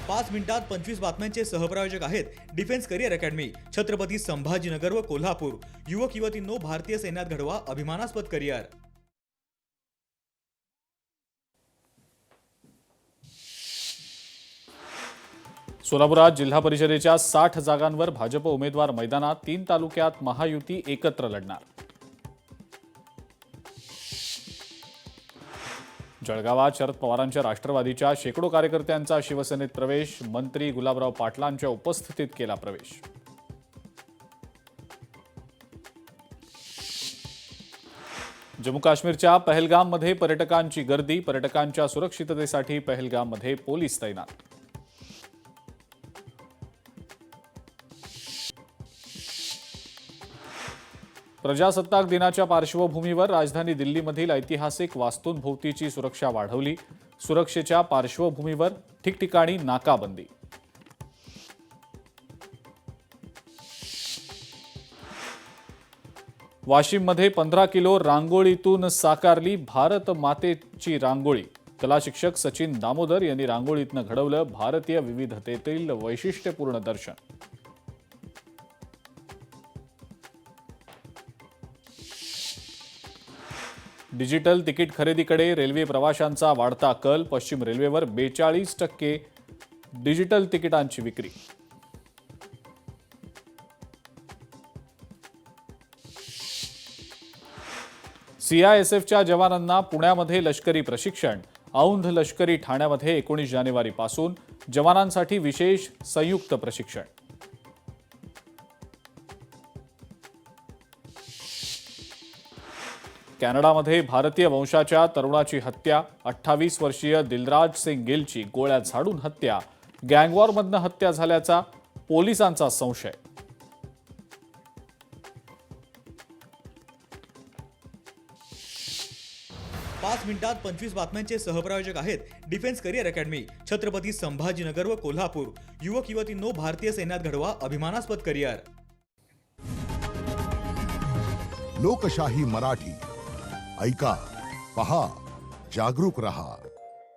5 मिनिटात 25 बातम्यांचे सहप्रायोजक आहेत defence career academy, Chhatrapati Sambhajinagar व कोल्हापूर। युवक युवतींनो, भारतीय सैन्यात घडवा अभिमानास्पद करिअर। सोलापुरात जिल्हा परिषदेच्या 60 जागांवर भाजप उमेदवार मैदानात, 3 तालुक्यात महायुती एकत्र लढणार। जळगावात शरद पवारांच्या राष्ट्रवादीच्या शेकडो कार्यकर्त्यांचा शिवसेनेत प्रवेश, मंत्री गुलाबराव पाटलांच्या उपस्थितीत केला प्रवेश। जम्मू काश्मीरच्या पहलगाममध्ये पर्यटकांची गर्दी, पर्यटकांच्या सुरक्षिततेसाठी पहलगाममध्ये पोलीस तैनात। प्रजासत्ताक दिनाच्या पार्श्वभूमीवर राजधानी दिल्लीमधील ऐतिहासिक वास्तूंभोवतीची सुरक्षा वाढवली, सुरक्षेच्या पार्श्वभूमीवर ठिकठिकाणी नाकाबंदी। वाशिममध्ये 15 किलो रांगोळीतून साकारली भारत मातेची रांगोळी, कला शिक्षक सचिन दामोदर यांनी रांगोळीतनं घडवलं भारतीय विविधतेतील वैशिष्ट्यपूर्ण दर्शन। डिजिटल तिकीट खरेदीकडे रेल्वे प्रवाशांचा वाढता कल, पश्चिम रेल्वेवर 42% डिजिटल तिकिटांची विक्री। सीआयएसएफच्या जवानांना पुण्यामध्ये लष्करी प्रशिक्षण, औंध लष्करी ठाण्यामध्ये 19 जानेवारीपासून जवानांसाठी विशेष संयुक्त प्रशिक्षण। कॅनडामध्ये भारतीय वंशाच्या तरुणाची हत्या, 28 वर्षीय दिलराज सिंग गिलची गोळ्या झाडून हत्या, गँगवॉरमधनं हत्या झाल्याचा पोलिसांचा संशय। पाच मिनिटात 25 बातम्यांचे सहप्रायोजक आहेत defence career academy, Chhatrapati Sambhajinagar व कोल्हापूर। युवक युवतींनो, भारतीय सैन्यात घडवा अभिमानास्पद करिअर। लोकशाही मराठी ऐका, पहा, जागरूक रहा।